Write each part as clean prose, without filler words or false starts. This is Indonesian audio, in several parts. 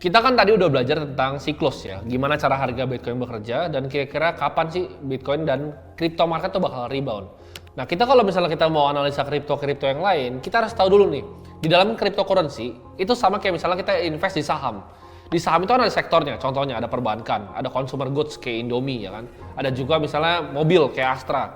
Kita kan tadi udah belajar tentang siklus ya, gimana cara harga Bitcoin bekerja dan kira-kira kapan sih Bitcoin dan crypto market tuh bakal rebound. Nah, kita kalau misalnya kita mau analisa kripto-kripto yang lain, kita harus tahu dulu nih, di dalam cryptocurrency itu sama kayak misalnya kita invest di saham. Di saham itu kan ada sektornya, contohnya ada perbankan, ada consumer goods kayak Indomie ya kan, ada juga misalnya mobil kayak Astra.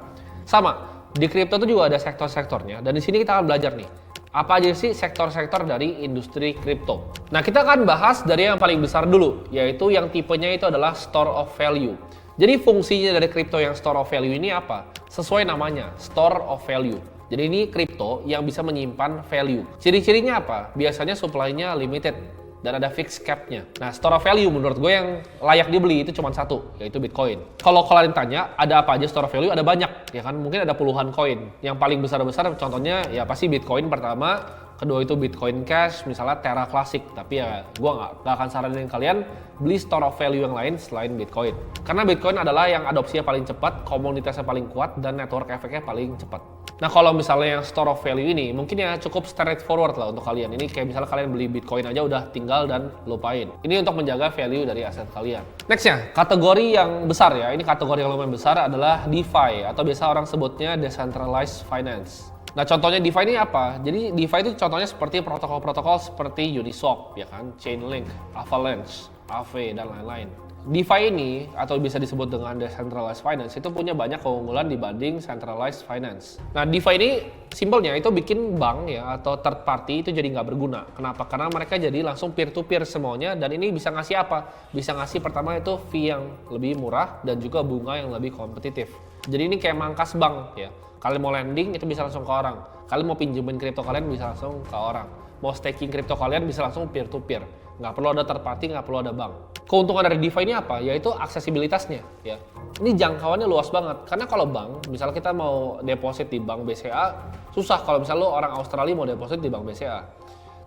Sama, di kripto itu juga ada sektor-sektornya dan di sini kita akan belajar nih, apa aja sih sektor-sektor dari industri kripto. Nah, kita akan bahas dari yang paling besar dulu, yaitu yang tipenya itu adalah store of value. Jadi fungsinya dari kripto yang store of value ini apa? Sesuai namanya, store of value. Jadi ini kripto yang bisa menyimpan value. Ciri-cirinya apa? Biasanya supply-nya limited dan ada fixed cap-nya. Nah, store of value menurut gue yang layak dibeli itu cuma satu, yaitu Bitcoin. Kalau kalian tanya, ada apa aja store of value? Ada banyak, ya kan? Mungkin ada puluhan koin. Yang paling besar-besar contohnya ya pasti Bitcoin pertama, kedua itu Bitcoin Cash, misalnya Terra Classic. Tapi ya gue nggak akan saranin kalian beli store of value yang lain selain Bitcoin. Karena Bitcoin adalah yang adopsinya paling cepat, komunitasnya paling kuat, dan network efeknya paling cepat. Nah, kalau misalnya yang store of value ini mungkin ya cukup straightforward lah untuk kalian. Ini kayak misalnya kalian beli Bitcoin aja udah tinggal dan lupain. Ini untuk menjaga value dari aset kalian. Nextnya, kategori yang besar ya. Ini kategori yang lumayan besar adalah DeFi atau biasa orang sebutnya Decentralized Finance. Nah, contohnya DeFi ini apa? Jadi DeFi itu contohnya seperti protokol-protokol seperti Uniswap, ya kan, Chainlink, Avalanche, Aave, dan lain-lain. DeFi ini, atau bisa disebut dengan Decentralized Finance, itu punya banyak keunggulan dibanding Centralized Finance. Nah, DeFi ini simpelnya itu bikin bank ya, atau third party itu jadi nggak berguna. Kenapa? Karena mereka jadi langsung peer-to-peer semuanya, dan ini bisa ngasih apa? Bisa ngasih pertama itu fee yang lebih murah, dan juga bunga yang lebih kompetitif. Jadi ini kayak mangkas bank ya. Kalian mau lending itu bisa langsung ke orang. Kalian mau pinjemin kripto kalian bisa langsung ke orang. Mau staking kripto kalian bisa langsung peer-to-peer. Nggak perlu ada third party, nggak perlu ada bank. Keuntungan dari DeFi ini apa? Yaitu aksesibilitasnya ya. Ini jangkauannya luas banget. Karena kalau bank, misalnya kita mau deposit di bank BCA, susah kalau misalnya lo orang Australia mau deposit di bank BCA.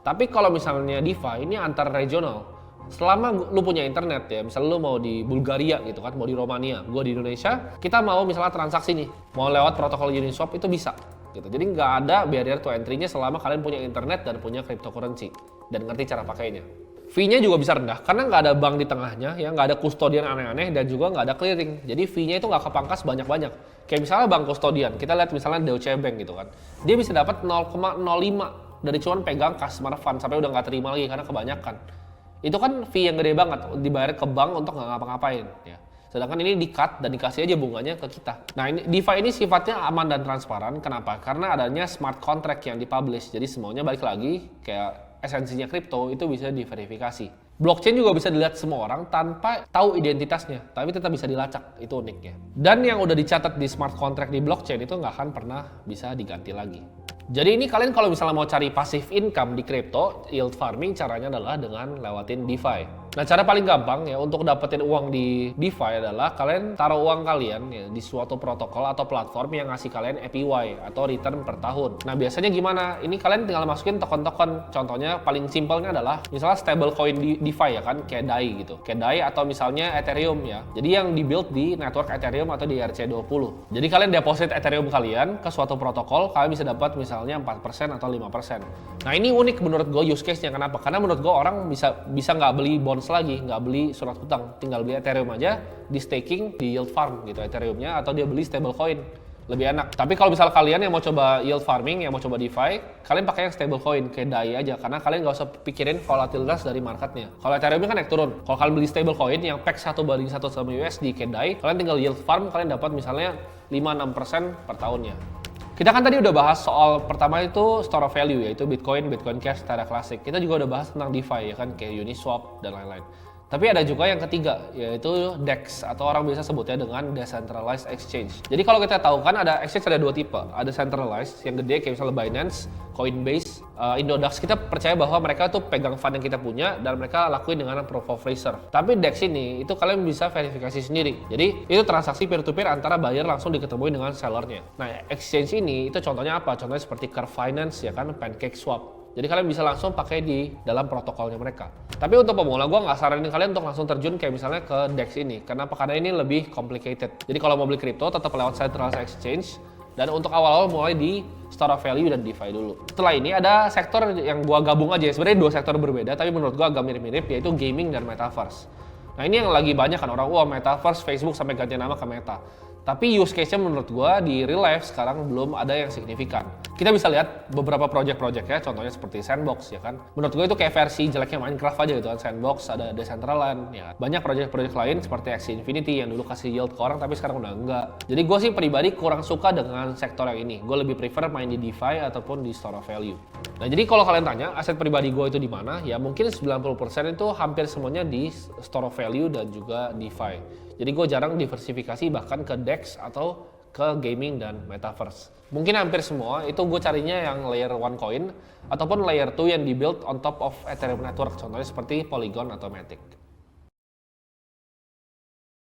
Tapi kalau misalnya DeFi ini antar regional. Selama lu punya internet ya, misalnya lu mau di Bulgaria gitu kan, mau di Romania, gua di Indonesia, kita mau misalnya transaksi nih, mau lewat protokol Uniswap itu bisa gitu. Jadi nggak ada barrier to entry-nya selama kalian punya internet dan punya cryptocurrency dan ngerti cara pakainya. Fee-nya juga bisa rendah karena nggak ada bank di tengahnya, ya nggak ada kustodian aneh-aneh dan juga nggak ada clearing. Jadi fee-nya itu nggak kepangkas banyak-banyak. Kayak misalnya bank kustodian, kita lihat misalnya Deutsche Bank gitu kan, dia bisa dapat 0,05 dari cuman pegang customer fund sampai udah nggak terima lagi karena kebanyakan. Itu kan fee yang gede banget dibayar ke bank untuk nggak ngapa-ngapain ya. Sedangkan ini di-cut dan dikasih aja bunganya ke kita. Nah, ini DeFi ini sifatnya aman dan transparan. Kenapa? Karena adanya smart contract yang dipublish. Jadi semuanya balik lagi kayak esensinya kripto itu bisa diverifikasi. Blockchain juga bisa dilihat semua orang tanpa tahu identitasnya, tapi tetap bisa dilacak. Itu uniknya. Dan yang udah dicatat di smart contract di blockchain itu nggak akan pernah bisa diganti lagi. Jadi ini kalian kalau misalnya mau cari passive income di crypto, yield farming caranya adalah dengan lewatin DeFi. Nah, cara paling gampang ya untuk dapetin uang di DeFi adalah kalian taruh uang kalian ya di suatu protokol atau platform yang ngasih kalian APY atau return per tahun. Nah, biasanya gimana? Ini kalian tinggal masukin token-token. Contohnya paling simpelnya adalah misalnya stablecoin di DeFi ya kan, kayak DAI gitu. Kayak DAI atau misalnya Ethereum ya. Jadi yang di-build di network Ethereum atau di ERC20. Jadi kalian deposit Ethereum kalian ke suatu protokol, kalian bisa dapat misalnya 4% atau 5%. Nah, ini unik menurut gue use case-nya. Kenapa? Karena menurut gue orang bisa nggak beli bonds lagi, nggak beli surat hutang, tinggal beli Ethereum aja, di staking di yield farm gitu Ethereum-nya, atau dia beli stablecoin, lebih enak. Tapi kalau misal kalian yang mau coba yield farming, yang mau coba DeFi, kalian pakai yang stablecoin kayak DAI aja, karena kalian nggak usah pikirin volatilitas dari marketnya. Kalau Ethereum kan naik turun. Kalau kalian beli stablecoin yang peg 1:1 sama USD kayak DAI, kalian tinggal yield farm, kalian dapat misalnya 5-6% per tahunnya. Kita kan tadi udah bahas soal pertama itu store of value, yaitu Bitcoin, Bitcoin Cash, Terra Classic. Kita juga udah bahas tentang DeFi ya kan, kayak Uniswap dan lain-lain. Tapi ada juga yang ketiga, yaitu DEX atau orang biasa sebutnya dengan Decentralized Exchange. Jadi kalau kita tahu kan ada exchange ada dua tipe, ada centralized yang gede kayak misalnya Binance, Coinbase, Indodax. Kita percaya bahwa mereka tuh pegang fund yang kita punya dan mereka lakuin dengan proof of reserve. Tapi DEX ini itu kalian bisa verifikasi sendiri. Jadi itu transaksi peer-to-peer antara buyer langsung diketemuin dengan sellernya. Nah, exchange ini itu contohnya apa? Contohnya seperti Curve Finance ya kan, PancakeSwap. Jadi kalian bisa langsung pakai di dalam protokolnya mereka. Tapi untuk pemula, gue nggak saranin kalian untuk langsung terjun kayak misalnya ke DEX ini. Kenapa? Karena ini lebih complicated. Jadi kalau mau beli kripto, tetap lewat centralized exchange. Dan untuk awal-awal mulai di store of value dan DeFi dulu. Setelah ini ada sektor yang gua gabung aja, sebenarnya dua sektor berbeda, tapi menurut gua agak mirip-mirip, yaitu gaming dan metaverse. Nah ini yang lagi banyak kan orang, wah metaverse, Facebook sampai ganti nama ke Meta. Tapi use case-nya menurut gua di real life sekarang belum ada yang signifikan. Kita bisa lihat beberapa project-project ya, contohnya seperti Sandbox ya kan. Menurut gua itu kayak versi jeleknya Minecraft aja gitu kan. Sandbox, ada Decentraland ya. Banyak project-project lain seperti Axie Infinity yang dulu kasih yield ke orang tapi sekarang udah enggak. Jadi gua sih pribadi kurang suka dengan sektor yang ini. Gua lebih prefer main di DeFi ataupun di store of value. Nah jadi kalau kalian tanya aset pribadi gua itu di mana, ya mungkin 90% itu hampir semuanya di store of value dan juga DeFi. Jadi gue jarang diversifikasi bahkan ke DEX atau ke gaming dan metaverse. Mungkin hampir semua itu gue carinya yang layer 1 coin ataupun layer 2 yang dibuild on top of Ethereum network, contohnya seperti Polygon atau Matic.